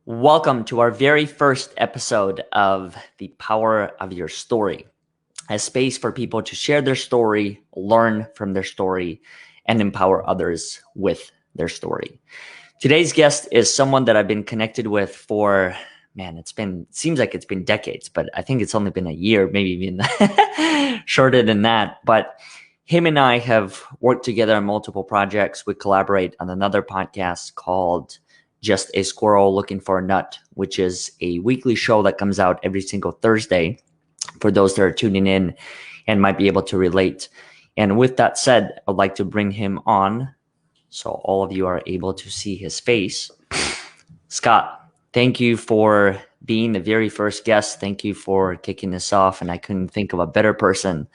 Welcome to our very first episode of The Power of Your Story, a space for people to share their story, learn from their story, and empower others with their story. Today's guest is someone that I've been connected with for, seems like it's been decades, but I think it's only been a year, maybe even shorter than that. But him and I have worked together on multiple projects. We collaborate on another podcast called Just a Squirrel Looking for a Nut, which is a weekly show that comes out every single Thursday for those that are tuning in and might be able to relate. And with that said, I'd like to bring him on so all of you are able to see his face. Scott, thank you for being the very first guest. Thank you for kicking this off. And I couldn't think of a better person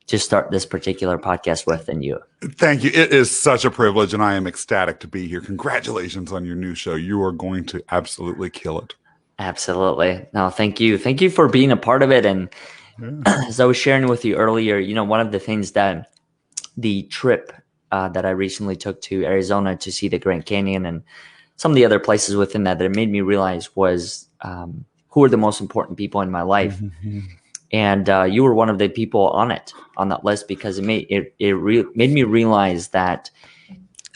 to start this particular podcast with than you. Thank you. It is such a privilege, and I am ecstatic to be here. Congratulations on your new show. You are going to absolutely kill it. Absolutely. No, thank you. Thank you for being a part of it. And as I was sharing with you earlier, one of the things that the trip that I recently took to Arizona to see the Grand Canyon and some of the other places within that it made me realize was who are the most important people in my life. Mm-hmm. And you were one of the people on that list, because it made me realize that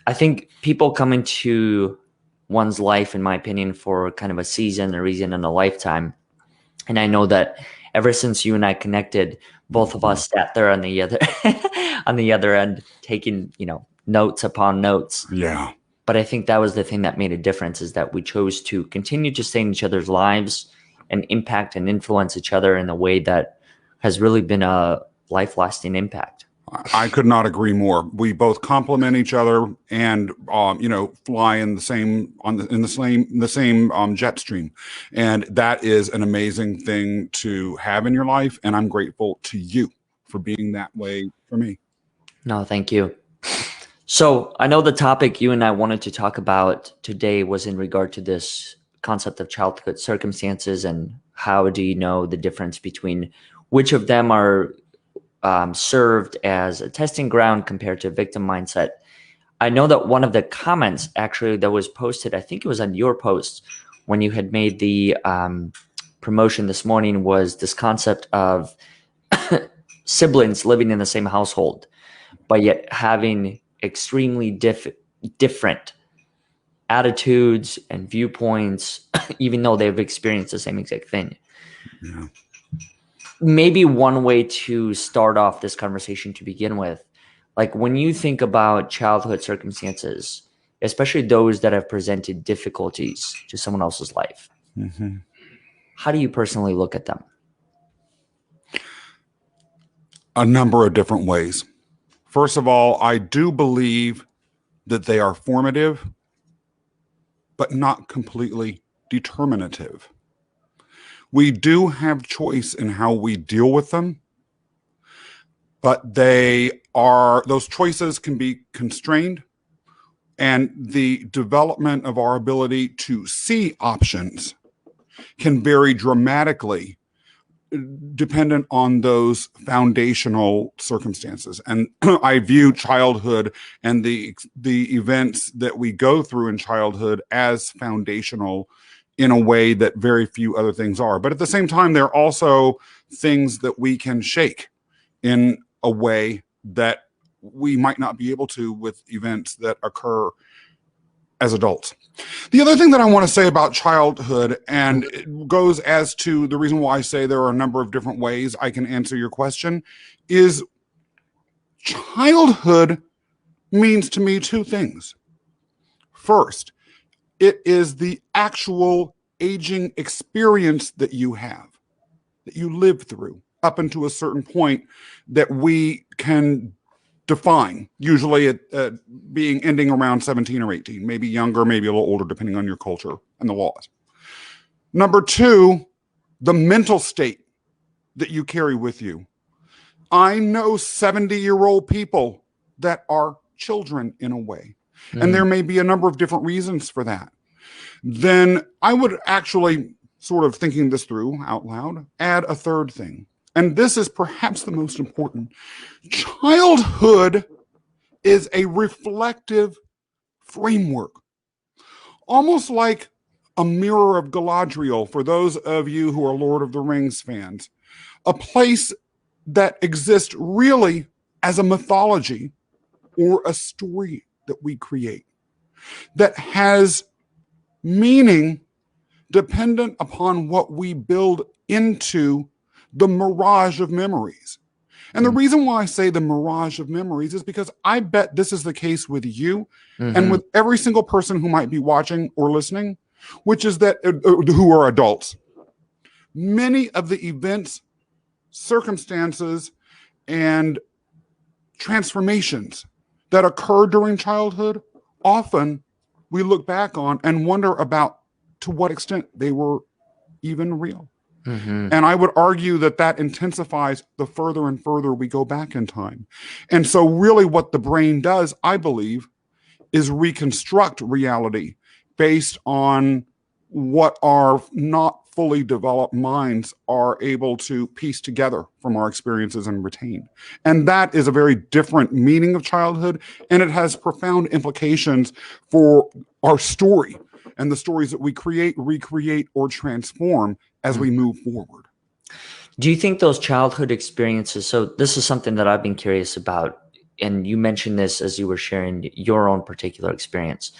I think people come into one's life, in my opinion, for kind of a season, a reason, and a lifetime. And I know that ever since you and I connected, both of us sat there on the other end, taking notes upon notes. Yeah. But I think that was the thing that made a difference, is that we chose to continue to stay in each other's lives and impact and influence each other in a way that has really been a life-lasting impact. I could not agree more. We both complement each other and fly in the same jet stream, and that is an amazing thing to have in your life. And I'm grateful to you for being that way for me. No, thank you. So I know the topic you and I wanted to talk about today was in regard to this concept of childhood circumstances, and how do you know the difference between which of them are served as a testing ground compared to victim mindset. I know that one of the comments actually that was posted, I think it was on your post when you had made the promotion this morning, was this concept of siblings living in the same household, but yet having extremely different attitudes and viewpoints, even though they've experienced the same exact thing. Yeah. Maybe one way to start off this conversation to begin with, like when you think about childhood circumstances, especially those that have presented difficulties to someone else's life, mm-hmm. How do you personally look at them? A number of different ways. First of all, I do believe that they are formative, but not completely determinative. We do have choice in how we deal with them, but those choices can be constrained, and the development of our ability to see options can vary dramatically dependent on those foundational circumstances. And I view childhood and the events that we go through in childhood as foundational in a way that very few other things are. But at the same time, there are also things that we can shake in a way that we might not be able to with events that occur as adults. The other thing that I want to say about childhood, and it goes as to the reason why I say there are a number of different ways I can answer your question, is childhood means to me two things. First, it is the actual aging experience that you have, that you live through up until a certain point that we can define, usually at ending around 17 or 18, maybe younger, maybe a little older, depending on your culture and the laws. Number two, the mental state that you carry with you. I know 70-year-old people that are children in a way, and there may be a number of different reasons for that. Then I would actually, sort of thinking this through out loud, add a third thing. And this is perhaps the most important. Childhood is a reflective framework, almost like a mirror of Galadriel, for those of you who are Lord of the Rings fans, a place that exists really as a mythology or a story that we create that has meaning dependent upon what we build into the mirage of memories. And the reason why I say the mirage of memories is because I bet this is the case with you and with every single person who might be watching or listening, which is that who are adults. Many of the events, circumstances, and transformations that occur during childhood, often we look back on and wonder about to what extent they were even real. And I would argue that that intensifies the further and further we go back in time. And so really what the brain does, I believe, is reconstruct reality based on what our not fully developed minds are able to piece together from our experiences and retain. And that is a very different meaning of childhood, and it has profound implications for our story and the stories that we create, recreate, or transform as we move forward. Do you think those childhood experiences, so this is something that I've been curious about, and you mentioned this as you were sharing your own particular experience,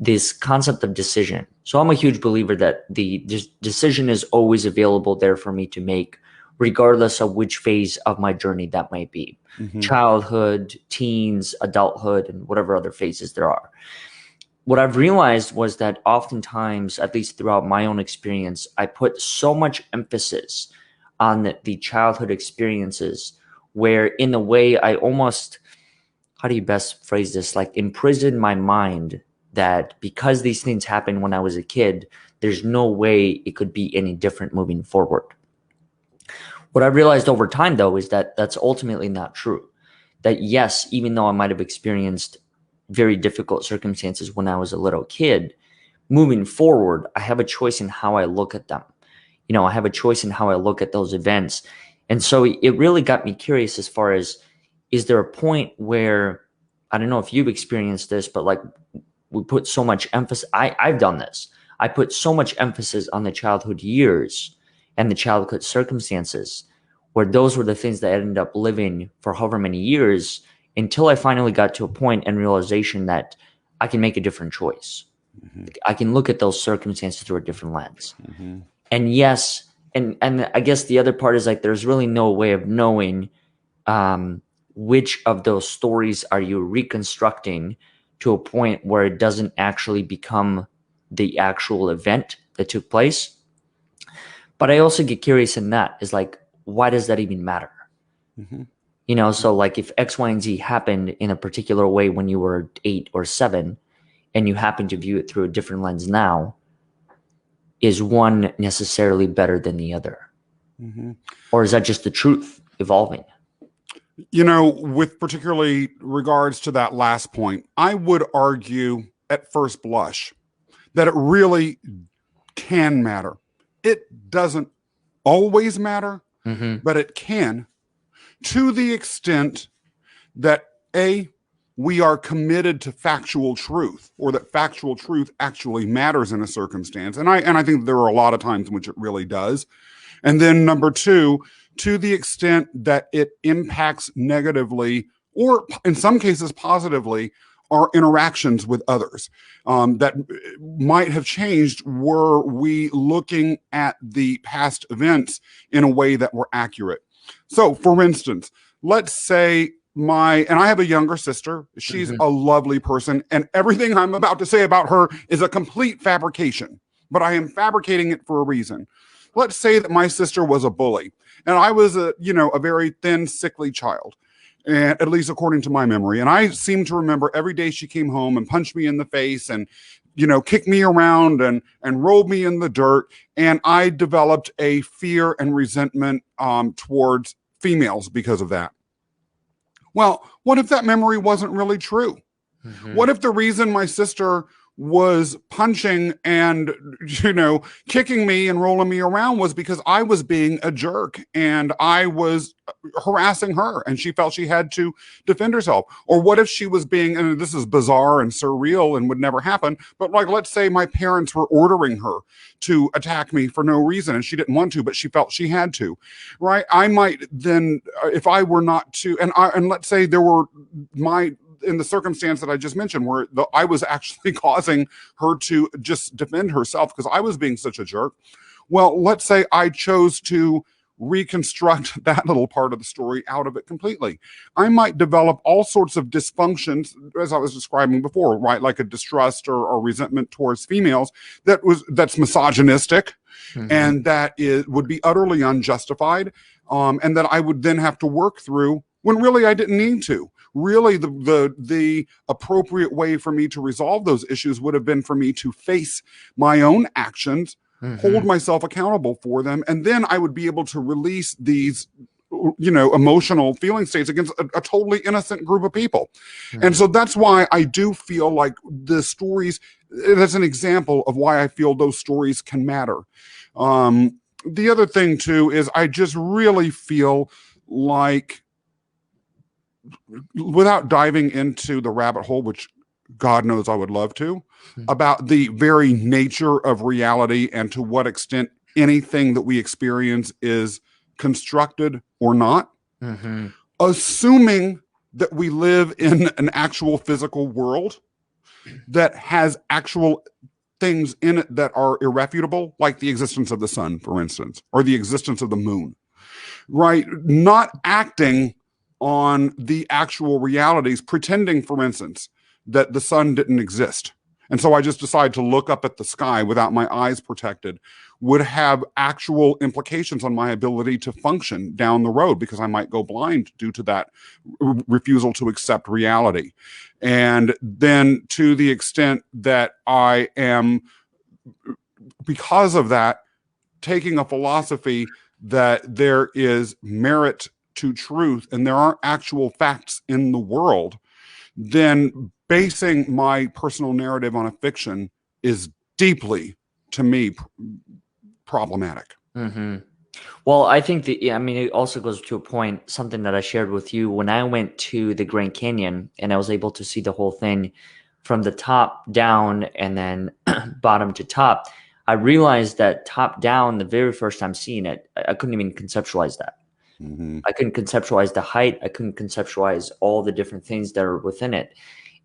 this concept of decision. So I'm a huge believer that the decision is always available there for me to make, regardless of which phase of my journey that might be. Childhood, teens, adulthood, and whatever other phases there are. What I've realized was that oftentimes, at least throughout my own experience, I put so much emphasis on the childhood experiences where in a way I almost, how do you best phrase this, like imprison my mind that because these things happened when I was a kid, there's no way it could be any different moving forward. What I realized over time, though, is that that's ultimately not true. That yes, even though I might have experienced very difficult circumstances when I was a little kid, moving forward, I have a choice in how I look at them. You know, I have a choice in how I look at those events. And so it really got me curious as far as, is there a point where, I don't know if you've experienced this, but like we put so much emphasis, I've done this. I put so much emphasis on the childhood years and the childhood circumstances where those were the things that I ended up living for however many years until I finally got to a point and realization that I can make a different choice. I can look at those circumstances through a different lens. And yes, and I guess the other part is like there's really no way of knowing which of those stories are you reconstructing to a point where it doesn't actually become the actual event that took place. But I also get curious in that is like, why does that even matter? You know, so like if X, Y, and Z happened in a particular way when you were 8 or 7, and you happen to view it through a different lens now, is one necessarily better than the other? Or is that just the truth evolving? You know, with particularly regards to that last point, I would argue at first blush that it really can matter. It doesn't always matter, but it can, to the extent that A, we are committed to factual truth, or that factual truth actually matters in a circumstance. And I think there are a lot of times in which it really does. And then number two, to the extent that it impacts negatively, or in some cases positively, our interactions with others that might have changed were we looking at the past events in a way that were accurate. So for instance, let's say and I have a younger sister. She's a lovely person, and everything I'm about to say about her is a complete fabrication, but I am fabricating it for a reason. Let's say that my sister was a bully, and I was a very thin, sickly child, and at least according to my memory. And I seem to remember every day she came home and punched me in the face and, kicked me around and rolled me in the dirt. And I developed a fear and resentment towards females because of that. Well, what if that memory wasn't really true? What if the reason my sister was punching and, kicking me and rolling me around was because I was being a jerk and I was harassing her and she felt she had to defend herself? Or what if she was being, and this is bizarre and surreal and would never happen, but like, let's say my parents were ordering her to attack me for no reason and she didn't want to, but she felt she had to, right? I might then, if I were not to, and let's say there were in the circumstance that I just mentioned, where I was actually causing her to just defend herself because I was being such a jerk. Well, let's say I chose to reconstruct that little part of the story out of it completely. I might develop all sorts of dysfunctions, as I was describing before, right? Like a distrust or resentment towards females that's misogynistic, and that would be utterly unjustified, and that I would then have to work through when really I didn't need to. Really, the appropriate way for me to resolve those issues would have been for me to face my own actions, hold myself accountable for them, and then I would be able to release these, emotional feeling states against a totally innocent group of people. And so that's why I do feel like the stories, that's an example of why I feel those stories can matter. The other thing too is I just really feel like, without diving into the rabbit hole, which God knows I would love to, about the very nature of reality and to what extent anything that we experience is constructed or not, assuming that we live in an actual physical world that has actual things in it that are irrefutable, like the existence of the sun, for instance, or the existence of the moon, right? Not acting on the actual realities, pretending, for instance, that the sun didn't exist. And so I just decide to look up at the sky without my eyes protected, would have actual implications on my ability to function down the road, because I might go blind due to that refusal to accept reality. And then to the extent that I am, because of that, taking a philosophy that there is merit to truth and there aren't actual facts in the world, then basing my personal narrative on a fiction is deeply, to me, problematic. Well, I think that, it also goes to a point, something that I shared with you when I went to the Grand Canyon and I was able to see the whole thing from the top down and then bottom to top. I realized that top down, the very first time seeing it, I couldn't even conceptualize that. I couldn't conceptualize the height. I couldn't conceptualize all the different things that are within it.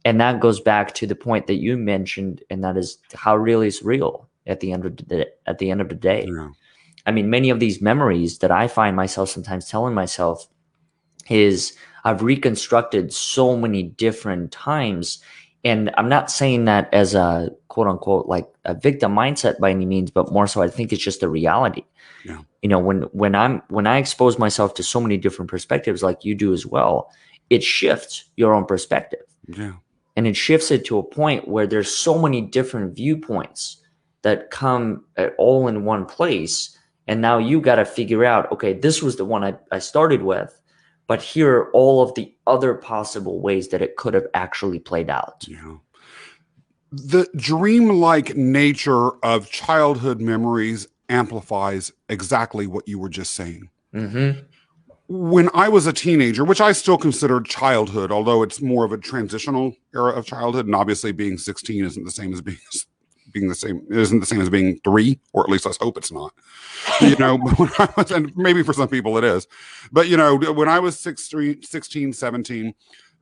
And that goes back to the point that you mentioned, and that is how real is real at the end of the day. Yeah. I mean, many of these memories that I find myself sometimes telling myself is I've reconstructed so many different times. And I'm not saying that as a quote unquote, like a victim mindset by any means, but more so I think it's just a reality. Yeah. When I expose myself to so many different perspectives like you do as well, it shifts your own perspective. Yeah. And it shifts it to a point where there's so many different viewpoints that come all in one place. And now you got to figure out, okay, this was the one I started with, but here are all of the other possible ways that it could have actually played out. Yeah. The dreamlike nature of childhood memories amplifies exactly what you were just saying. When I was a teenager, which I still consider childhood, although it's more of a transitional era of childhood, and obviously being 16 isn't the same as being 3, or at least let's hope it's not. But when I was, and maybe for some people it is, but when I was 16, 17,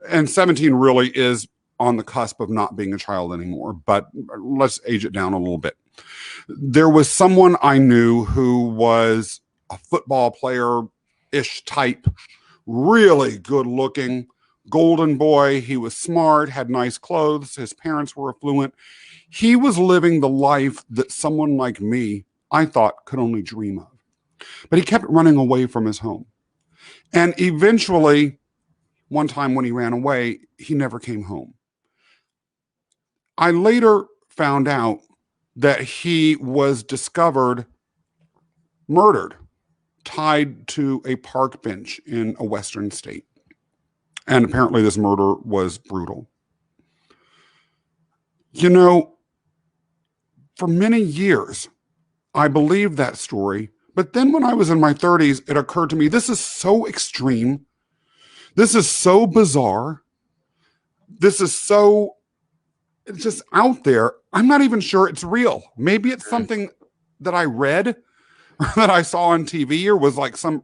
and 17 really is on the cusp of not being a child anymore, but let's age it down a little bit. There was someone I knew who was a football player-ish type, really good looking, golden boy. He was smart, had nice clothes. His parents were affluent. He was living the life that someone like me, I thought, could only dream of. But he kept running away from his home. And eventually, one time when he ran away, he never came home. I later found out that he was discovered murdered, tied to a park bench in a western state. And apparently this murder was brutal. for many years, I believed that story. But then when I was in my 30s, it occurred to me, this is so extreme. This is so bizarre. This is so, it's just out there. I'm not even sure it's real. Maybe it's something that I read or that I saw on TV, or was like some,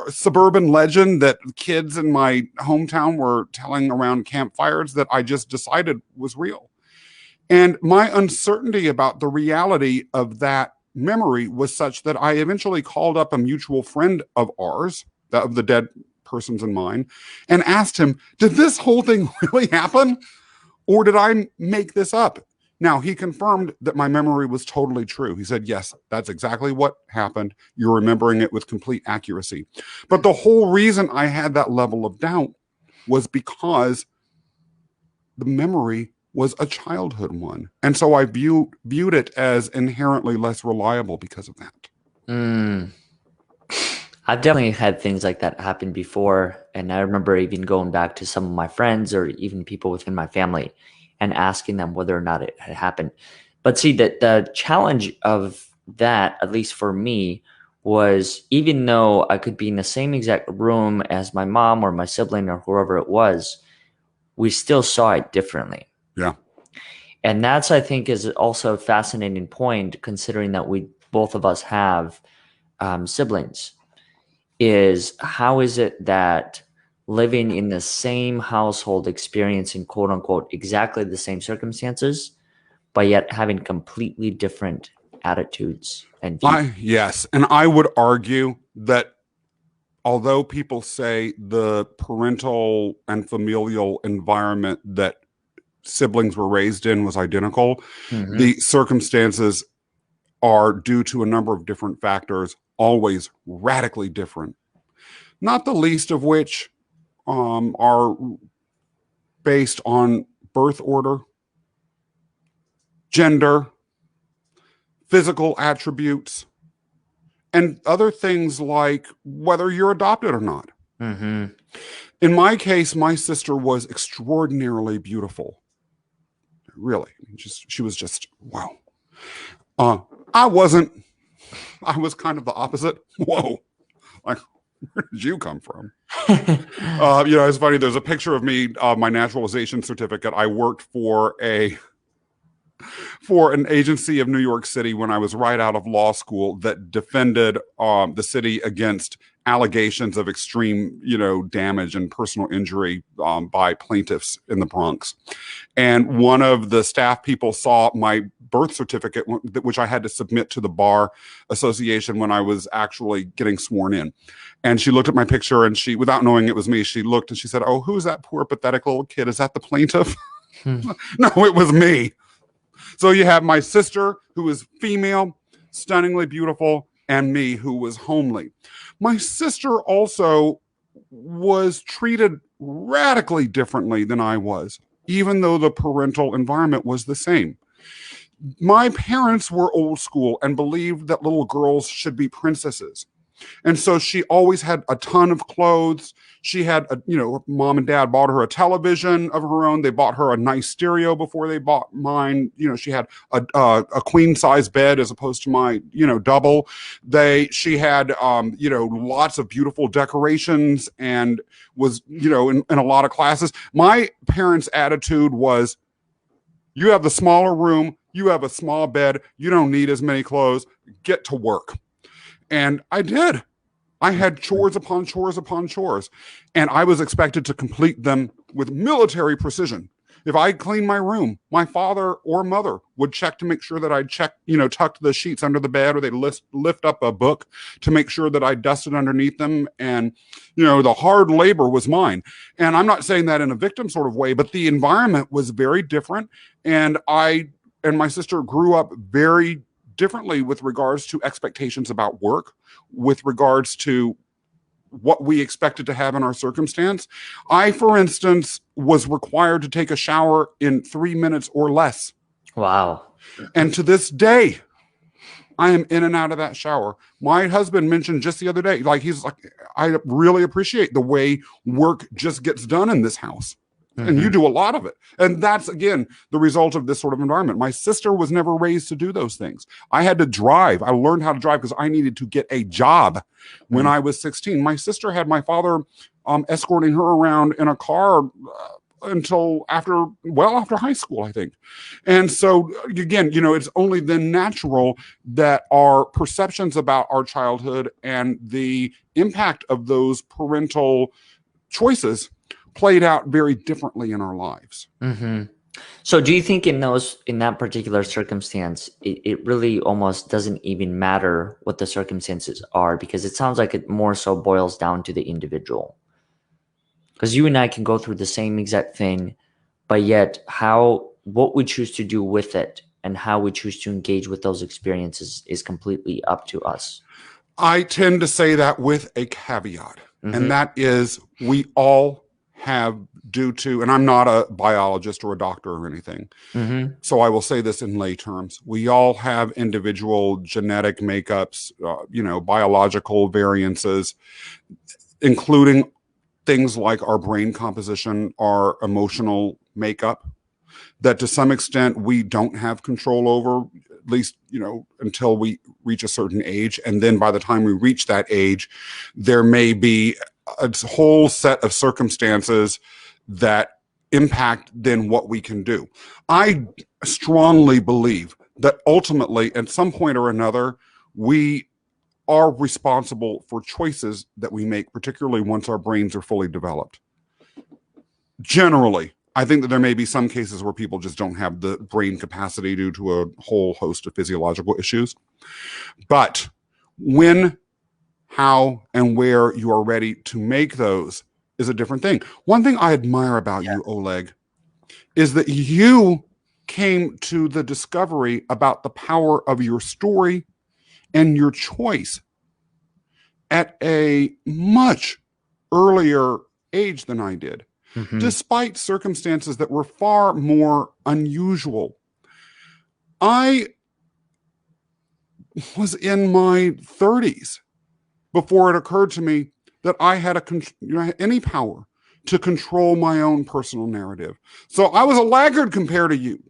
suburban legend that kids in my hometown were telling around campfires that I just decided was real. And my uncertainty about the reality of that memory was such that I eventually called up a mutual friend of ours, that of the dead person's and mine, and asked him, did this whole thing really happen? Or did I make this up? Now, he confirmed that my memory was totally true. He said, yes, that's exactly what happened. You're remembering it with complete accuracy. But the whole reason I had that level of doubt was because the memory was a childhood one. And so I viewed it as inherently less reliable because of that. I've definitely had things like that happen before. And I remember even going back to some of my friends or even people within my family and asking them whether or not it had happened. But see, that the challenge of that, at least for me, was even though I could be in the same exact room as my mom or my sibling or whoever it was, we still saw it differently. Yeah. And that's, I think, is also a fascinating point, considering that both of us have siblings, is how is it that living in the same household, experiencing quote unquote exactly the same circumstances, but yet having completely different attitudes and views? Yes. And I would argue that although people say the parental and familial environment that siblings were raised in was identical, the circumstances are due to a number of different factors, always radically different. Not the least of which are based on birth order, gender, physical attributes, and other things like whether you're adopted or not. Mm-hmm. In my case, my sister was extraordinarily beautiful. Really, she was just wow. I wasn't. I was kind of the opposite. Whoa, like where did you come from? It's funny. There's a picture of me, my naturalization certificate. I worked for an agency of New York City when I was right out of law school that defended the city against allegations of extreme, damage and personal injury by plaintiffs in the Bronx. And one of the staff people saw my birth certificate, which I had to submit to the Bar Association when I was actually getting sworn in. And she looked at my picture and she, without knowing it was me, she looked and she said, "Oh, who's that poor, pathetic little kid? Is that the plaintiff?" No, it was me. So you have my sister, who is female, stunningly beautiful, and me, who was homely. My sister also was treated radically differently than I was, even though the parental environment was the same. My parents were old school and believed that little girls should be princesses. And so she always had a ton of clothes. She had, mom and dad bought her a television of her own. They bought her a nice stereo before they bought mine. She had a queen size bed as opposed to my, double. She had, lots of beautiful decorations and was, in a lot of classes. My parents' attitude was, you have the smaller room. You have a small bed. You don't need as many clothes. Get to work. And I did. I had chores upon chores upon chores, and I was expected to complete them with military precision. If I cleaned my room, my father or mother would check to make sure that I'd tucked the sheets under the bed, or they'd lift up a book to make sure that I dusted underneath them. And, the hard labor was mine. And I'm not saying that in a victim sort of way, but the environment was very different. And I and my sister grew up very differently with regards to expectations about work, with regards to what we expected to have in our circumstance. I, for instance, was required to take a shower in 3 minutes or less. Wow. And to this day, I am in and out of that shower. My husband mentioned just the other day, he's like, I really appreciate the way work just gets done in this house. And you Mm-hmm. do a lot of it. And that's, again, the result of this sort of environment. My sister was never raised to do those things. I had to drive. I learned how to drive because I needed to get a job when I was 16. My sister had my father escorting her around in a car until after high school, I think. And so, again, it's only then natural that our perceptions about our childhood and the impact of those parental choices played out very differently in our lives. Mm-hmm. So do you think in that particular circumstance, it really almost doesn't even matter what the circumstances are, because it sounds like it more so boils down to the individual? Because you and I can go through the same exact thing, but yet what we choose to do with it and how we choose to engage with those experiences is completely up to us. I tend to say that with a caveat, Mm-hmm. and that is we all have, due to, and I'm not a biologist or a doctor or anything, Mm-hmm. so I will say this in lay terms. We all have individual genetic makeups, biological variances, including things like our brain composition, our emotional makeup, that to some extent we don't have control over, at least, until we reach a certain age. And then by the time we reach that age, there may be a whole set of circumstances that impact then what we can do. I strongly believe that ultimately, at some point or another, we are responsible for choices that we make, particularly once our brains are fully developed. Generally, I think that there may be some cases where people just don't have the brain capacity due to a whole host of physiological issues. But when, how, and where you are ready to make those is a different thing. One thing I admire about you, Oleg, is that you came to the discovery about the power of your story and your choice at a much earlier age than I did, Mm-hmm. despite circumstances that were far more unusual. I was in my 30s before it occurred to me that I had any power to control my own personal narrative. So I was a laggard compared to you.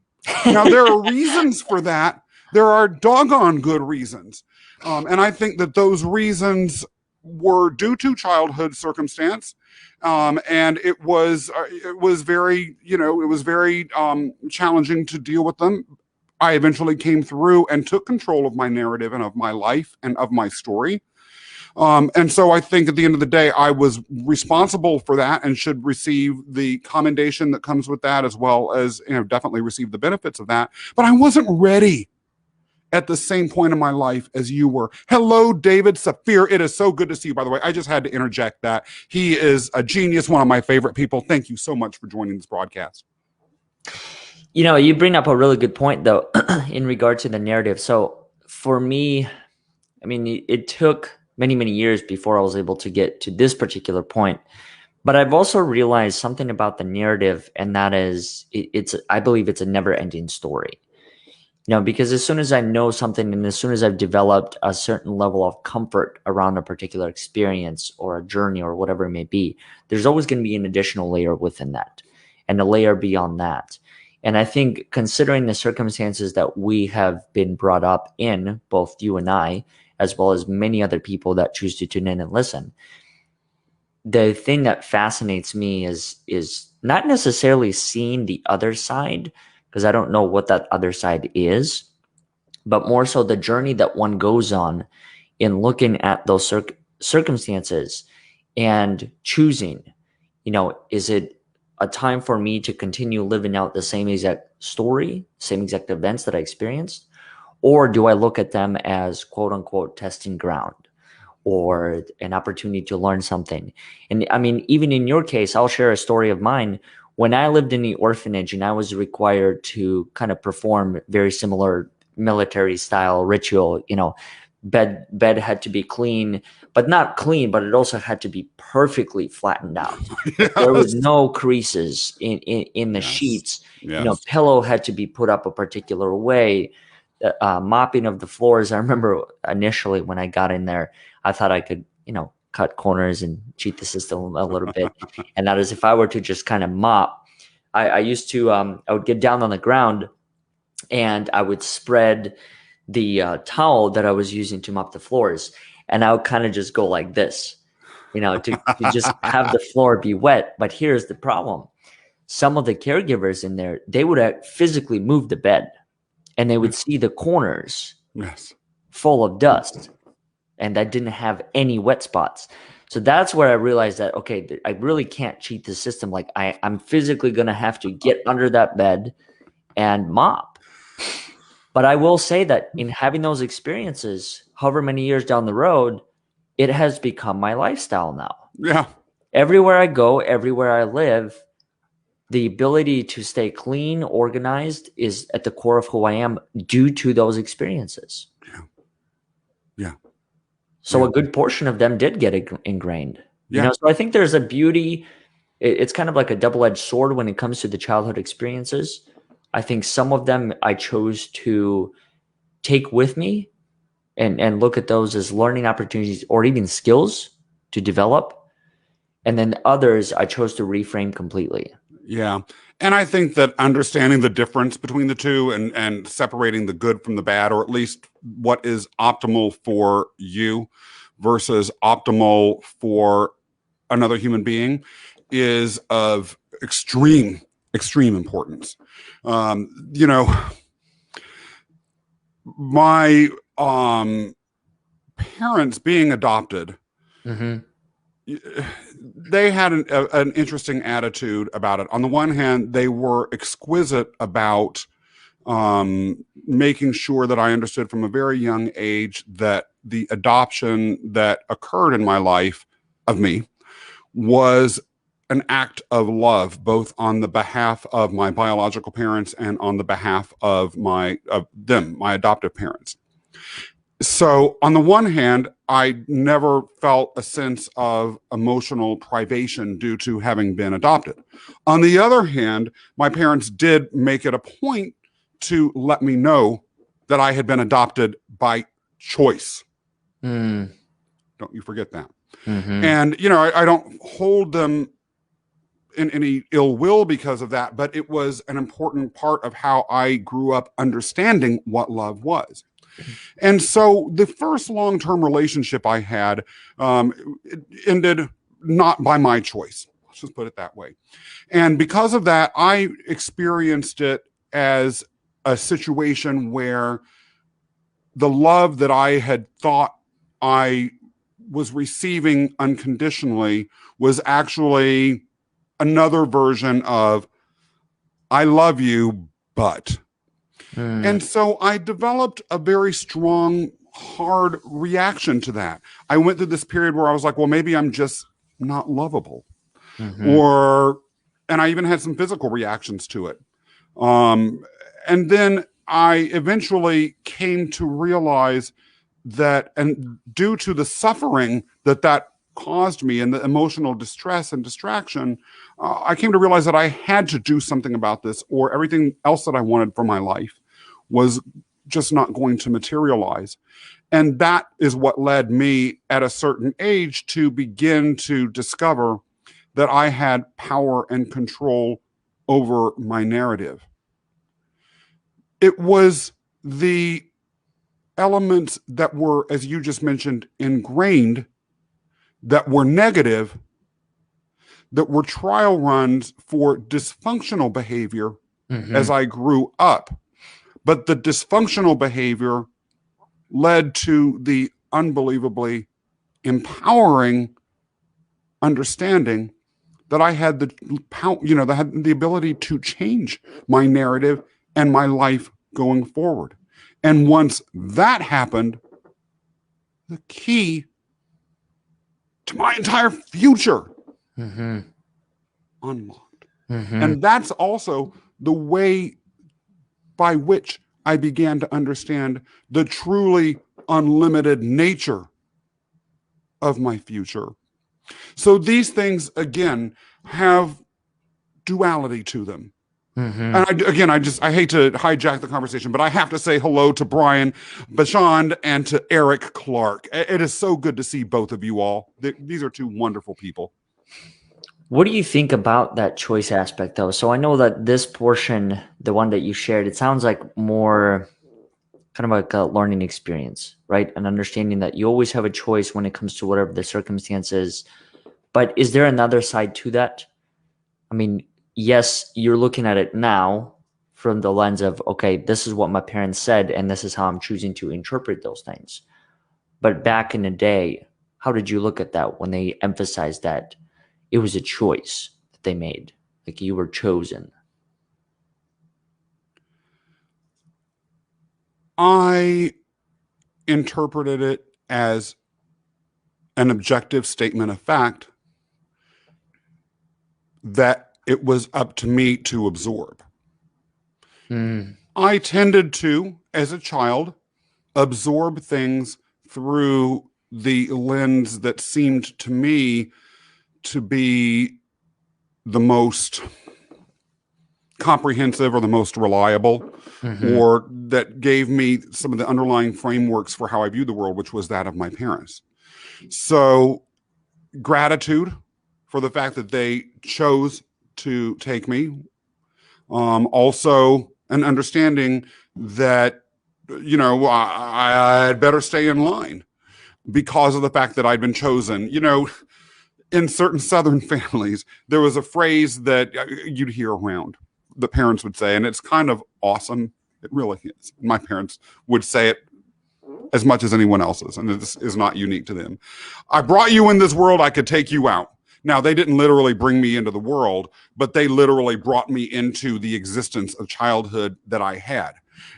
Now, there are reasons for that. There are doggone good reasons. And I think that those reasons were due to childhood circumstance. And it was very challenging to deal with them. I eventually came through and took control of my narrative and of my life and of my story. And so I think at the end of the day, I was responsible for that and should receive the commendation that comes with that, as well as, definitely receive the benefits of that. But I wasn't ready at the same point in my life as you were. Hello, David Saphir. It is so good to see you, by the way. I just had to interject that. He is a genius, one of my favorite people. Thank you so much for joining this broadcast. You bring up a really good point, though, in regard to the narrative. So for me, I mean, it took many, many years before I was able to get to this particular point. But I've also realized something about the narrative, and that is, I believe it's a never-ending story. Because as soon as I know something, and as soon as I've developed a certain level of comfort around a particular experience or a journey or whatever it may be, there's always going to be an additional layer within that, and a layer beyond that. And I think, considering the circumstances that we have been brought up in, both you and I, as well as many other people that choose to tune in and listen, the thing that fascinates me is not necessarily seeing the other side, because I don't know what that other side is, but more so the journey that one goes on in looking at those circumstances and choosing, is it a time for me to continue living out the same exact story, same exact events that I experienced? Or do I look at them as quote unquote testing ground or an opportunity to learn something? And I mean, even in your case, I'll share a story of mine. When I lived in the orphanage and I was required to kind of perform very similar military style ritual, bed had to be clean, but not clean, but it also had to be perfectly flattened out. Yes. There was no creases in the Yes. sheets. Yes. Pillow had to be put up a particular way. Mopping of the floors. I remember initially when I got in there, I thought I could, cut corners and cheat the system a little bit. And that is, if I were to just kind of mop, I used to, I would get down on the ground and I would spread the towel that I was using to mop the floors. And I would kind of just go like this, to just have the floor be wet. But here's the problem. Some of the caregivers in there, they would physically move the bed and they would see the corners Yes. full of dust and that didn't have any wet spots. So that's where I realized that, okay, I really can't cheat the system. Like I'm physically going to have to get under that bed and mop. But I will say that in having those experiences, however many years down the road, it has become my lifestyle now. Yeah. Everywhere I go, everywhere I live, the ability to stay clean, organized is at the core of who I am due to those experiences. Yeah. So a good portion of them did get ingrained. Yeah. So I think there's a beauty. It's kind of like a double-edged sword when it comes to the childhood experiences. I think some of them I chose to take with me and look at those as learning opportunities or even skills to develop. And then others I chose to reframe completely. Yeah. And I think that understanding the difference between the two and separating the good from the bad, or at least what is optimal for you versus optimal for another human being, is of extreme importance. My parents being adopted, they had an interesting attitude about it. On the one hand, they were exquisite about making sure that I understood from a very young age that the adoption that occurred in my life of me was an act of love, both on the behalf of my biological parents and on the behalf of my adoptive parents. So on the one hand, I never felt a sense of emotional privation due to having been adopted. On the other hand, my parents did make it a point to let me know that I had been adopted by choice. Don't you forget that. And, I don't hold them in any ill will because of that, but it was an important part of how I grew up understanding what love was. And so the first long-term relationship I had, it ended not by my choice. Let's just put it that way. And because of that, I experienced it as a situation where the love that I had thought I was receiving unconditionally was actually another version of, I love you, but. And so I developed a very strong, hard reaction to that. I went through this period where I was like, well, maybe I'm just not lovable. And I even had some physical reactions to it. And then I eventually came to realize that, and due to the suffering that caused me and the emotional distress and distraction, I came to realize that I had to do something about this, or everything else that I wanted for my life was just not going to materialize. And that is what led me at a certain age to begin to discover that I had power and control over my narrative. It was the elements that were, as you just mentioned, ingrained, that were negative, that were trial runs for dysfunctional behavior as I grew up. But the dysfunctional behavior led to the unbelievably empowering understanding that I had that had the ability to change my narrative and my life going forward. And once that happened, the key to my entire future unlocked. And that's also the way by which I began to understand the truly unlimited nature of my future. So these things, again, have duality to them. And I hate to hijack the conversation, but I have to say hello to Brian Bachand and to Eric Clark. It is so good to see both of you all. These are two wonderful people. What do you think about that choice aspect, though? So I know that this portion, the one that you shared, it sounds like more kind of like a learning experience, right? An understanding that you always have a choice when it comes to whatever the circumstances. But is there another side to that? I mean, yes, you're looking at it now from the lens of, okay, this is what my parents said, and this is how I'm choosing to interpret those things. But back in the day, how did you look at that when they emphasized that it was a choice that they made? Like you were chosen. I interpreted it as an objective statement of fact that it was up to me to absorb. Mm, I tended to, as a child, absorb things through the lens that seemed to me to be the most comprehensive or the most reliable, hmm. or that gave me some of the underlying frameworks for how I viewed the world, which was that of my parents. So, gratitude for the fact that they chose to take me. Also, an understanding that, I'd better stay in line because of the fact that I'd been chosen. In certain Southern families, there was a phrase that you'd hear around the parents would say, and it's kind of awesome. It really is. My parents would say it as much as anyone else's, and this is not unique to them. I brought you in this world, I could take you out. Now, they didn't literally bring me into the world, but they literally brought me into the existence of childhood that I had.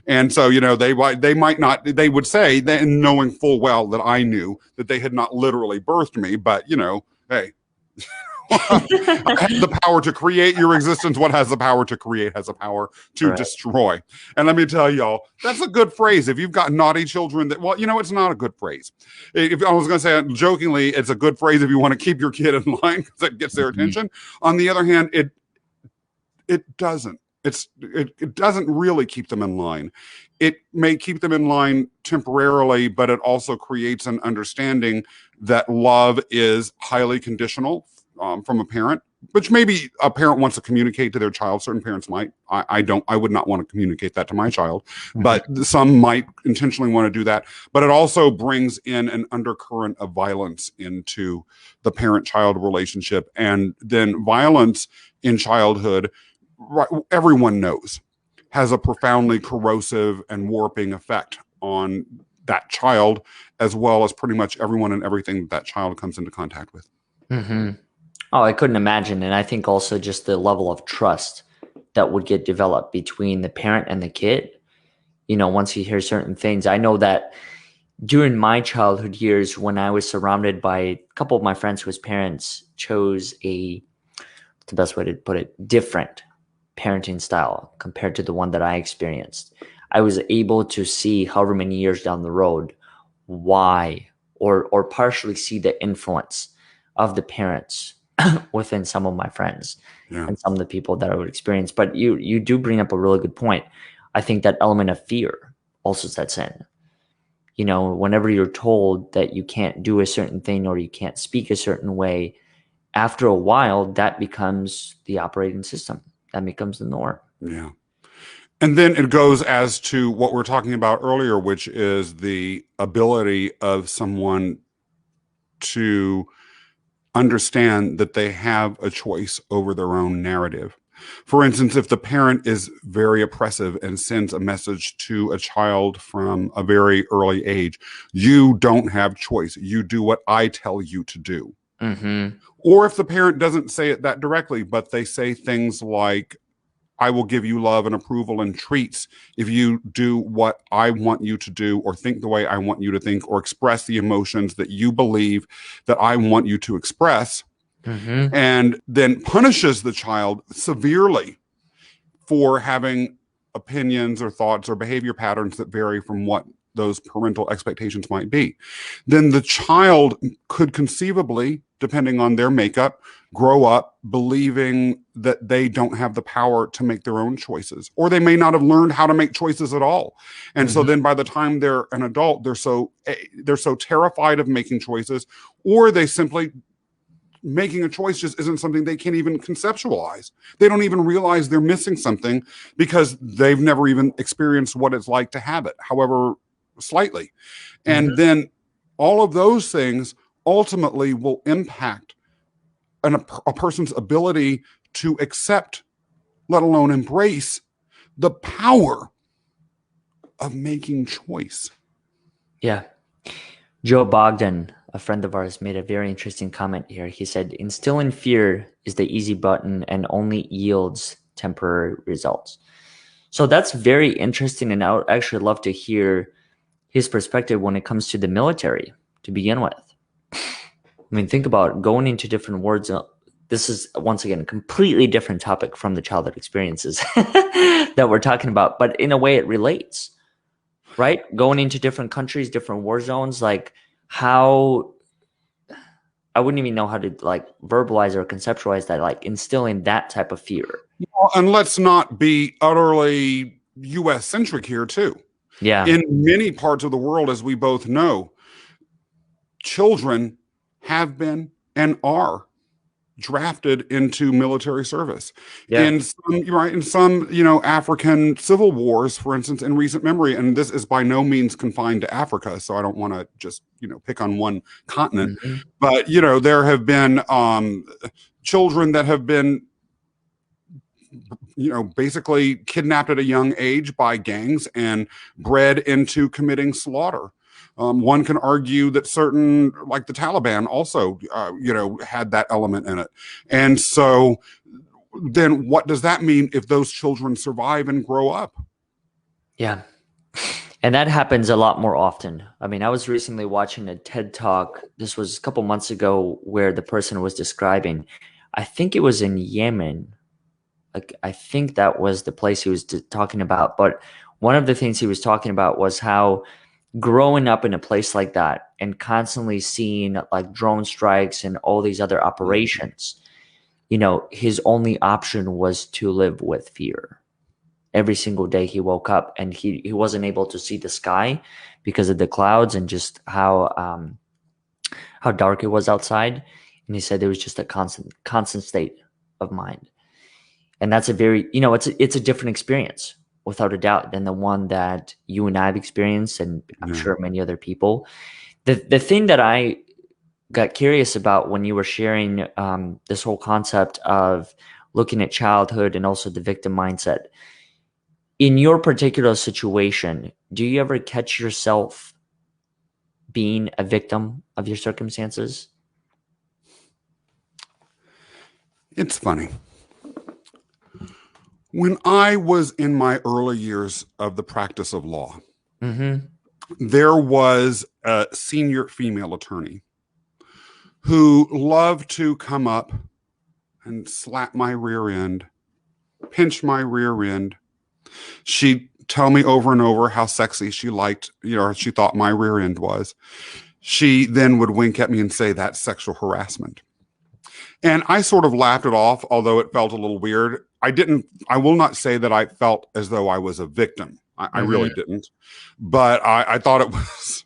And so, they might not, they would say, knowing full well that I knew that they had not literally birthed me, but, hey, I have the power to create your existence. What has the power to create has the power to Right. destroy. And let me tell y'all, that's a good phrase. If you've got naughty children that, it's not a good phrase. If I was going to say jokingly, it's a good phrase if you want to keep your kid in line because it gets their Mhm. attention. On the other hand, it doesn't. It doesn't really keep them in line. It may keep them in line temporarily, but it also creates an understanding that love is highly conditional from a parent, which maybe a parent wants to communicate to their child. Certain parents might. I don't. I would not want to communicate that to my child, Mhm. but some might intentionally want to do that. But it also brings in an undercurrent of violence into the parent-child relationship, and then violence in childhood. Right, everyone knows has a profoundly corrosive and warping effect on that child, as well as pretty much everyone and everything that child comes into contact with. Mhm. Oh, I couldn't imagine. And I think also just the level of trust that would get developed between the parent and the kid. Once you hear certain things, I know that during my childhood years, when I was surrounded by a couple of my friends whose parents chose the best way to put it, different parenting style compared to the one that I experienced, I was able to see however many years down the road why or partially see the influence of the parents within some of my friends Yeah. and some of the people that I would experience. But you do bring up a really good point. I think that element of fear also sets in. Whenever you're told that you can't do a certain thing or you can't speak a certain way, after a while, that becomes the operating system. That becomes the norm. Yeah. And then it goes as to what we're talking about earlier, which is the ability of someone to understand that they have a choice over their own narrative. For instance, if the parent is very oppressive and sends a message to a child from a very early age, you don't have choice. You do what I tell you to do. Mm-hmm. Or if the parent doesn't say it that directly, but they say things like, I will give you love and approval and treats if you do what I want you to do, or think the way I want you to think, or express the emotions that you believe that I want you to express, Mm-hmm. and then punishes the child severely for having opinions or thoughts or behavior patterns that vary from what those parental expectations might be, then the child could conceivably, depending on their makeup, grow up believing that they don't have the power to make their own choices, or they may not have learned how to make choices at all. And so Mm-hmm. then by the time they're an adult, they're so terrified of making choices, or they simply making a choice just isn't something they can't even conceptualize. They don't even realize they're missing something because they've never even experienced what it's like to have it, however slightly. And then all of those things ultimately will impact a person's ability to accept, let alone embrace, the power of making choice. Yeah. Joe Bogdan, a friend of ours, made a very interesting comment here. He said, instilling fear is the easy button and only yields temporary results. So that's very interesting. And I would actually love to hear his perspective when it comes to the military to begin with. I mean, think about going into different words. This is, once again, a completely different topic from the childhood experiences that we're talking about. But in a way, it relates, right? Going into different countries, different war zones, like how I wouldn't even know how to like verbalize or conceptualize that, like instilling that type of fear. Well, and let's not be utterly US centric here, too. Yeah. In many parts of the world, as we both know, children have been and are drafted into military service. Yeah. In some African civil wars, for instance, in recent memory, and this is by no means confined to Africa, so I don't want to just pick on one continent, but there have been children that have been basically kidnapped at a young age by gangs and bred into committing slaughter. One can argue that certain, like the Taliban, also, had that element in it. And so then what does that mean if those children survive and grow up? Yeah. And that happens a lot more often. I mean, I was recently watching a TED Talk. This was a couple months ago where the person was describing, I think it was in Yemen. Like, I think that was the place he was talking about. But one of the things he was talking about was how growing up in a place like that and constantly seeing like drone strikes and all these other operations, his only option was to live with fear. Every single day he woke up and he wasn't able to see the sky because of the clouds and just how dark it was outside. And he said it was just a constant state of mind. And that's a very, it's a different experience without a doubt than the one that you and I have experienced, and I'm sure many other people. The thing that I got curious about when you were sharing this whole concept of looking at childhood and also the victim mindset, in your particular situation, do you ever catch yourself being a victim of your circumstances? It's funny. When I was in my early years of the practice of law, there was a senior female attorney who loved to come up and slap my rear end, pinch my rear end. She'd tell me over and over how sexy she liked, she thought my rear end was. She then would wink at me and say, that's sexual harassment. And I sort of laughed it off, although it felt a little weird. I will not say that I felt as though I was a victim. I really didn't. But I thought it was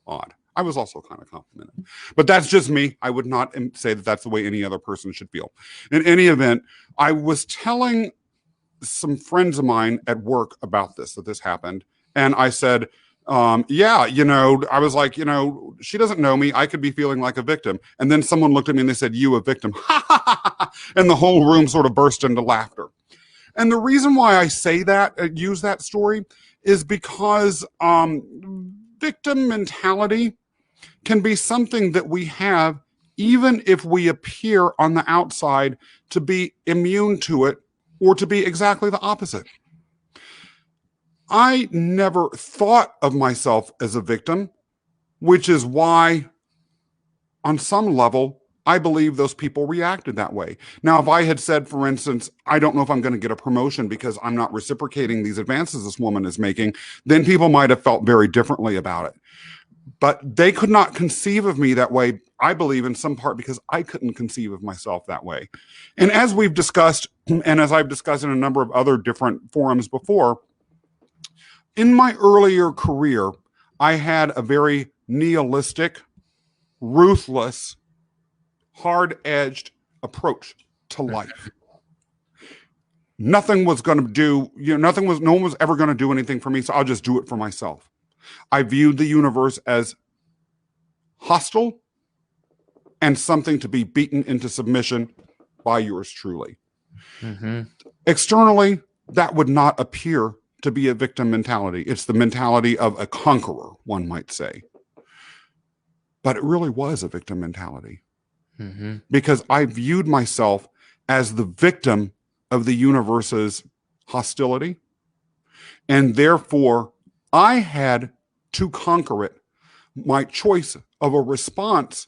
odd. I was also kind of complimented. But that's just me. I would not say that that's the way any other person should feel. In any event, I was telling some friends of mine at work about that this happened. And I said, I was like, she doesn't know me. I could be feeling like a victim. And then someone looked at me and they said, you a victim. And the whole room sort of burst into laughter. And the reason why I say that, use that story, is because victim mentality can be something that we have even if we appear on the outside to be immune to it or to be exactly the opposite. I never thought of myself as a victim, which is why, on some level, I believe those people reacted that way. Now, if I had said, for instance, I don't know if I'm going to get a promotion because I'm not reciprocating these advances this woman is making, then people might have felt very differently about it. But they could not conceive of me that way, I believe, in some part because I couldn't conceive of myself that way. And as we've discussed, and as I've discussed in a number of other different forums before, in my earlier career, I had a very nihilistic, ruthless, hard-edged approach to life. Nothing was going to do, no one was ever going to do anything for me, so I'll just do it for myself. I viewed the universe as hostile and something to be beaten into submission by yours truly. Externally, that would not appear to be a victim mentality. It's the mentality of a conqueror, one might say. But it really was a victim mentality. Because I viewed myself as the victim of the universe's hostility. And therefore, I had to conquer it. My choice of a response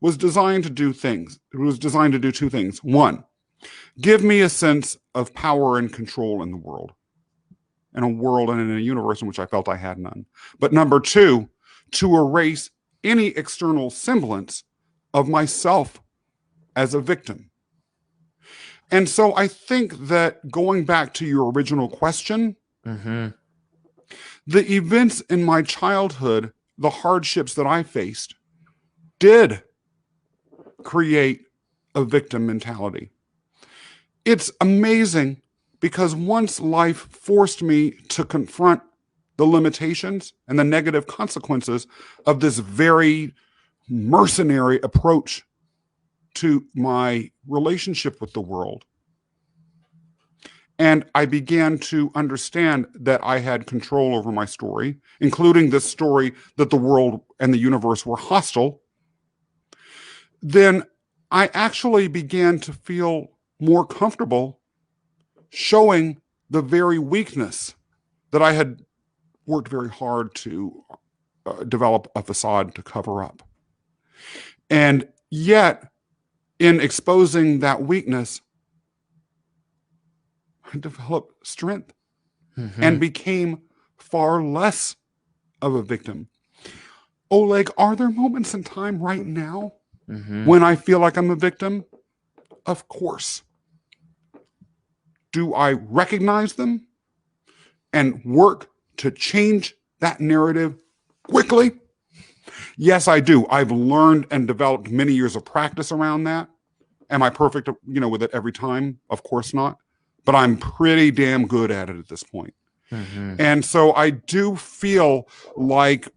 was designed to do things. It was designed to do two things. One, give me a sense of power and control in the world, in a world and in a universe in which I felt I had none. But number two, to erase any external semblance of myself as a victim. And so I think that going back to your original question, the events in my childhood, the hardships that I faced, did create a victim mentality. It's amazing because once life forced me to confront the limitations and the negative consequences of this very mercenary approach to my relationship with the world, and I began to understand that I had control over my story, including this story that the world and the universe were hostile, then I actually began to feel more comfortable showing the very weakness that I had worked very hard to develop a facade to cover up. And yet, in exposing that weakness, I developed strength and became far less of a victim. Oleg, are there moments in time right now when I feel like I'm a victim? Of course. Do I recognize them and work to change that narrative quickly? Yes, I do. I've learned and developed many years of practice around that. Am I perfect, with it every time? Of course not. But I'm pretty damn good at it at this point. And so I do feel like,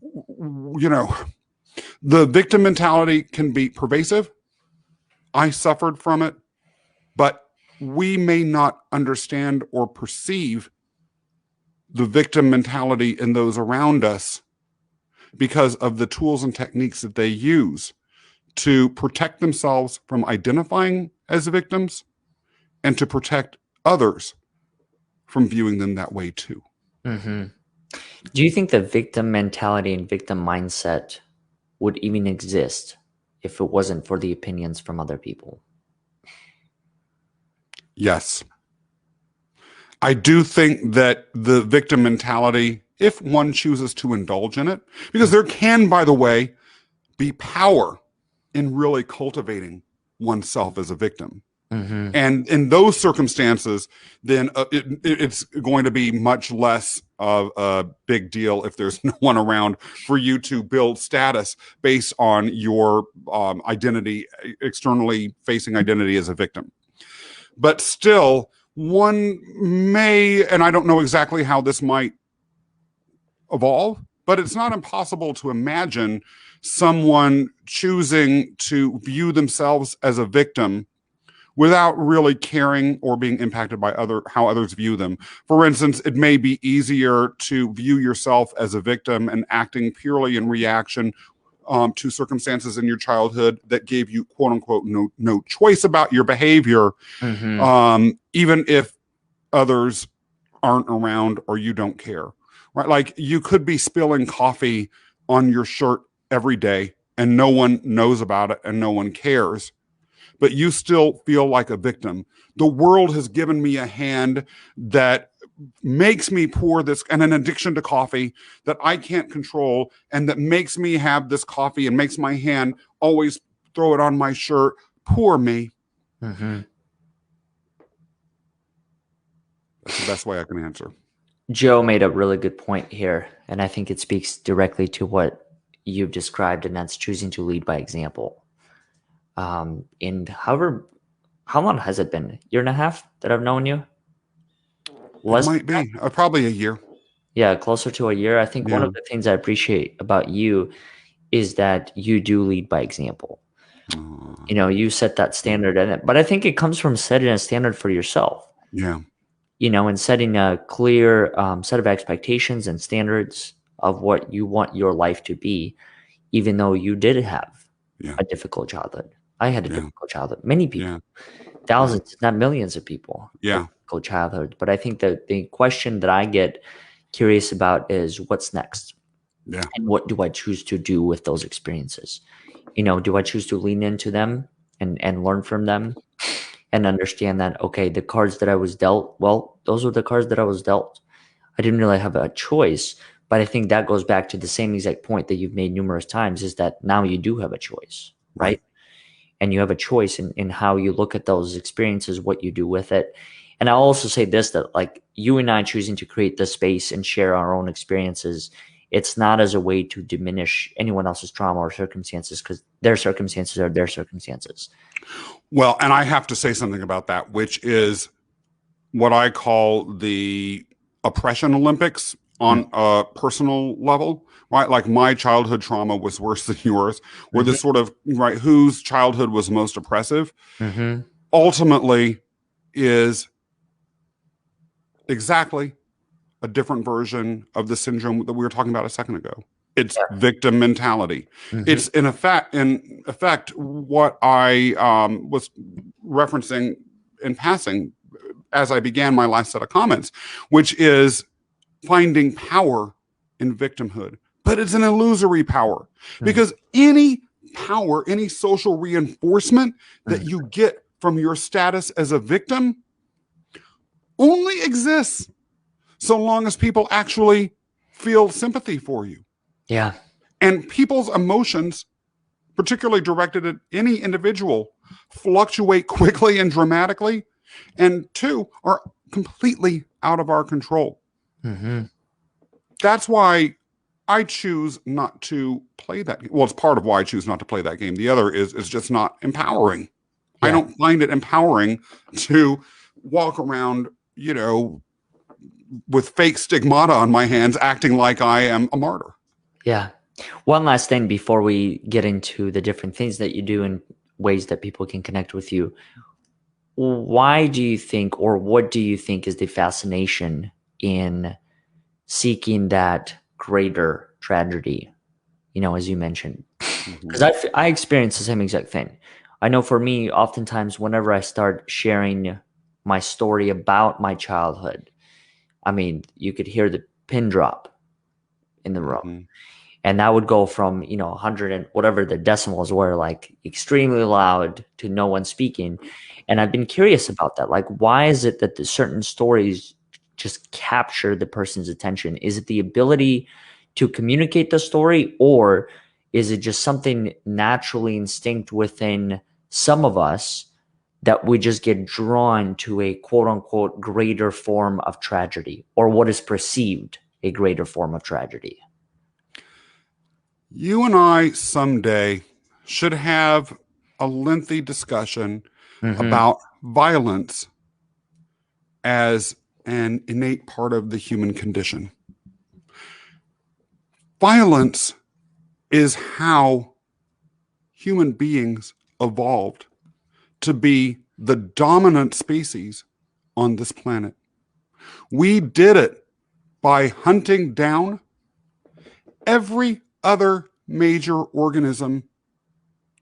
the victim mentality can be pervasive. I suffered from it, but we may not understand or perceive the victim mentality in those around us because of the tools and techniques that they use to protect themselves from identifying as victims and to protect others from viewing them that way too. Do you think the victim mentality and victim mindset would even exist if it wasn't for the opinions from other people? Yes. I do think that the victim mentality, if one chooses to indulge in it, because there can, by the way, be power in really cultivating oneself as a victim. And in those circumstances, then it's going to be much less of a big deal if there's no one around for you to build status based on your identity, externally facing identity as a victim. But still, one may, and I don't know exactly how this might evolve, but it's not impossible to imagine someone choosing to view themselves as a victim without really caring or being impacted by how others view them. For instance, it may be easier to view yourself as a victim and acting purely in reaction to circumstances in your childhood that gave you, quote unquote, no choice about your behavior, even if others aren't around or you don't care, right? Like you could be spilling coffee on your shirt every day and no one knows about it and no one cares, but you still feel like a victim. The world has given me a hand that makes me pour this, and an addiction to coffee that I can't control, and that makes me have this coffee and makes my hand always throw it on my shirt. Poor me. That's the best way I can answer. Joe made a really good point here, and I think it speaks directly to what you've described, and that's choosing to lead by example. And how long has it been? Year and a half that I've known you? It Less than might that? be probably a year. Yeah, closer to a year. I think one Yeah. of the things I appreciate about you is that you do lead by example. You set that standard in it, but I think it comes from setting a standard for yourself, Yeah. and setting a clear set of expectations and standards of what you want your life to be, even though you did have Yeah. a difficult childhood. I had a Yeah. difficult childhood. Many Yeah. people, Yeah. thousands, if not millions of people have Yeah. difficult childhood. But I think that the question that I get curious about is what's next? Yeah. And what do I choose to do with those experiences? Do I choose to lean into them and learn from them and understand that, okay, the cards that I was dealt, well, those were the cards that I was dealt. I didn't really have a choice. But I think that goes back to the same exact point that you've made numerous times, is that now you do have a choice, Right. right? And you have a choice in how you look at those experiences, what you do with it. And I'll also say this, that like you and I choosing to create this space and share our own experiences, it's not as a way to diminish anyone else's trauma or circumstances, because their circumstances are their circumstances. Well, and I have to say something about that, which is what I call the oppression Olympics on a personal level, right? Like my childhood trauma was worse than yours, or Mm-hmm. this sort of, right, whose childhood was most oppressive, Mm-hmm. ultimately is exactly a different version of the syndrome that we were talking about a second ago. It's Yeah. victim mentality. Mm-hmm. It's in effect, what I was referencing in passing as I began my last set of comments, which is finding power in victimhood. But it's an illusory power, because any power, any social reinforcement that Mm-hmm. you get from your status as a victim only exists so long as people actually feel sympathy for you. Yeah. And people's emotions, particularly directed at any individual, fluctuate quickly and dramatically, and two, are completely out of our control. Mm-hmm. That's why I choose not to play that game. Well, it's part of why I choose not to play that game. The other is it's just not empowering. I Yeah. don't find it empowering to walk around, with fake stigmata on my hands, acting like I am a martyr. Yeah. One last thing before we get into the different things that you do and ways that people can connect with you. Why do you think, or what do you think is the fascination in seeking that greater tragedy, as you mentioned? Mhm. Because I experience the same exact thing. I know for me, oftentimes, whenever I start sharing my story about my childhood, I mean, you could hear the pin drop in the room. Mhm. And that would go from 100 and whatever the decimals were, like extremely loud to no one speaking. And I've been curious about that. Like, why is it that the certain stories just capture the person's attention? Is it the ability to communicate the story, or is it just something naturally instinct within some of us that we just get drawn to a quote unquote greater form of tragedy, or what is perceived a greater form of tragedy? You and I someday should have a lengthy discussion Mm-hmm. about violence as an innate part of the human condition. Violence is how human beings evolved to be the dominant species on this planet. We did it by hunting down every other major organism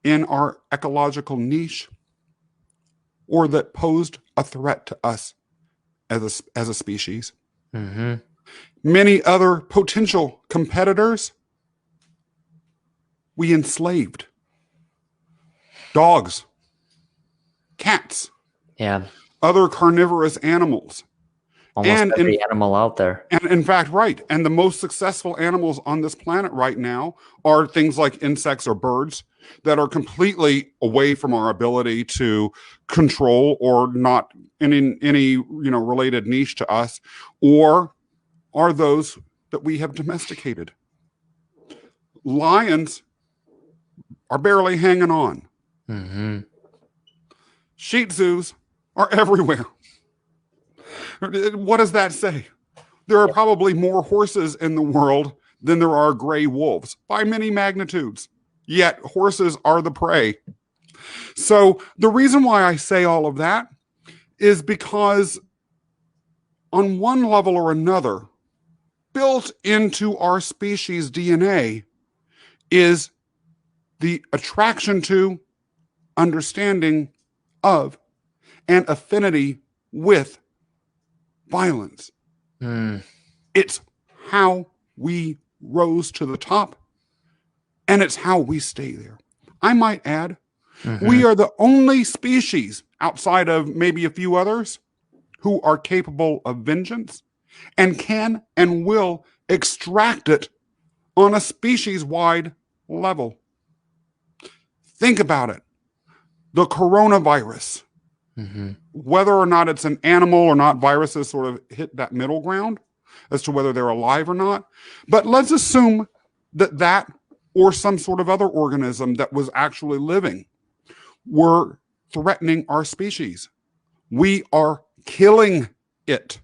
in our ecological niche, or that posed a threat to us as a species. Mm-hmm. Many other potential competitors we enslaved: dogs, cats, Yeah, other carnivorous animals. almost And every animal out there. And in fact, right. And the most successful animals on this planet right now are things like insects or birds that are completely away from our ability to control, or not in any related niche to us, or are those that we have domesticated. Lions are barely hanging on. Mm-hmm. Shih Tzus are everywhere. What does that say? There are probably more horses in the world than there are gray wolves by many magnitudes. Yet horses are the prey. So the reason why I say all of that is because on one level or another, built into our species DNA is the attraction to, understanding of, and affinity with violence. Mm. It's how we rose to the top, and it's how we stay there. I might add, Mm-hmm. we are the only species outside of maybe a few others who are capable of vengeance and can and will extract it on a species-wide level. Think about it. The coronavirus, Mm-hmm. whether or not it's an animal or not, viruses sort of hit that middle ground as to whether they're alive or not. But let's assume that or some sort of other organism that was actually living were threatening our species. We are killing it.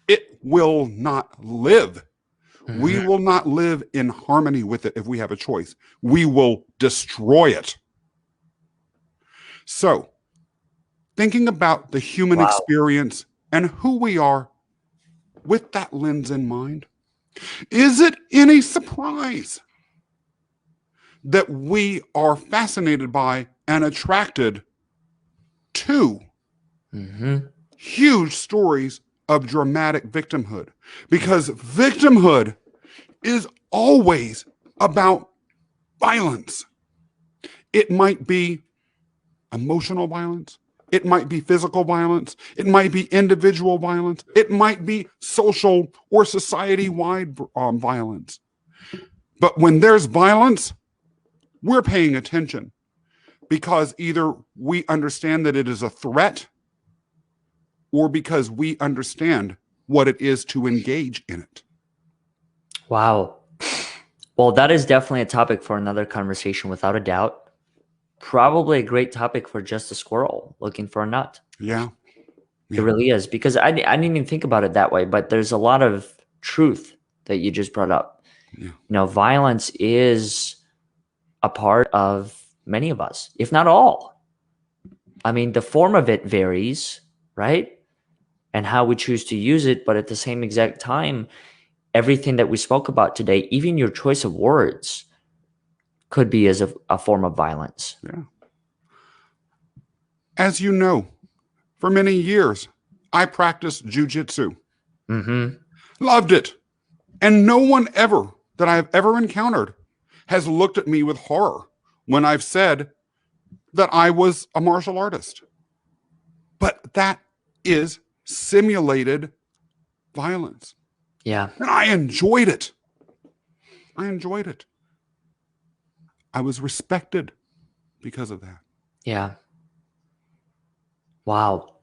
It will not live. Mm-hmm. We will not live in harmony with it if we have a choice. We will destroy it. So, thinking about the human Wow. experience and who we are with that lens in mind, is it any surprise that we are fascinated by and attracted to Mm-hmm. huge stories of dramatic victimhood? Because victimhood is always about violence. It might be emotional violence. It might be physical violence. It might be individual violence. It might be social or society-wide violence. But when there's violence, we're paying attention because either we understand that it is a threat or because we understand what it is to engage in it. Wow. Well, that is definitely a topic for another conversation, without a doubt. Probably a great topic for just a squirrel looking for a nut. Yeah. It really is, because I didn't even think about it that way, but there's a lot of truth that you just brought up. Yeah. You know, violence is a part of many of us, if not all. I mean, the form of it varies, right? And how we choose to use it, but at the same exact time, everything that we spoke about today, even your choice of words, could be as a form of violence. Yeah. As you know, for many years, I practiced jujitsu. Mm-hmm. Loved it. And no one ever that I've ever encountered has looked at me with horror when I've said that I was a martial artist. But that is simulated violence. Yeah. And I enjoyed it. I enjoyed it. I was respected because of that. Yeah. Wow.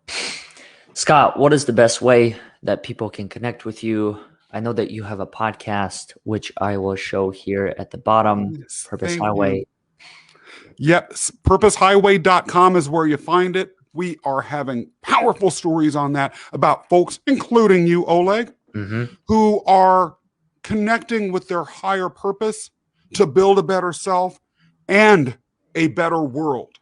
Scott, what is the best way that people can connect with you? I know that you have a podcast, which I will show here at the bottom, Yes, Purpose thank Highway. you. Yep, purposehighway.com is where you find it. We are having powerful stories on that about folks, including you, Oleg, Mm-hmm. who are connecting with their higher purpose to build a better self and a better world.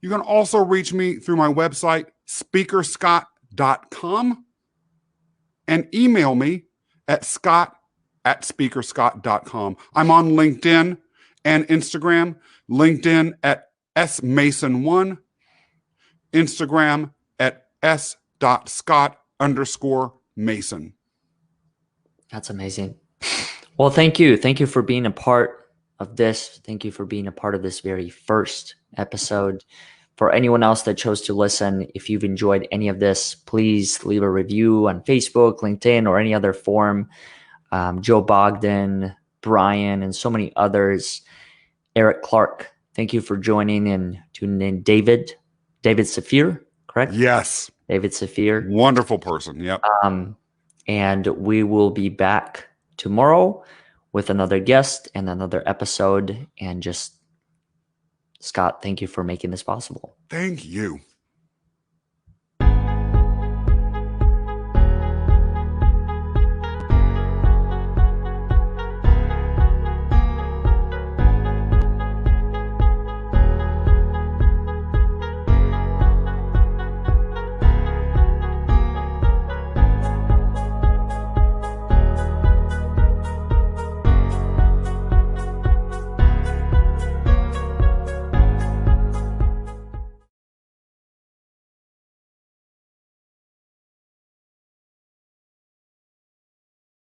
You can also reach me through my website, speakerscott.com, and email me at scott@speakerscott.com. I'm on LinkedIn and Instagram. LinkedIn at smason1, Instagram at s.scott_mason. That's amazing. Well, thank you. Thank you for being a part of this. Thank you for being a part of this very first episode. For anyone else that chose to listen, if you've enjoyed any of this, please leave a review on Facebook, LinkedIn, or any other forum. Joe Bogdan, Brian, and so many others. Eric Clark, thank you for joining and tuning in. David Safir, correct? Yes. David Safir. Wonderful person. Yep. And we will be back tomorrow with another guest and another episode, and just Scott, thank you for making this possible. Thank you.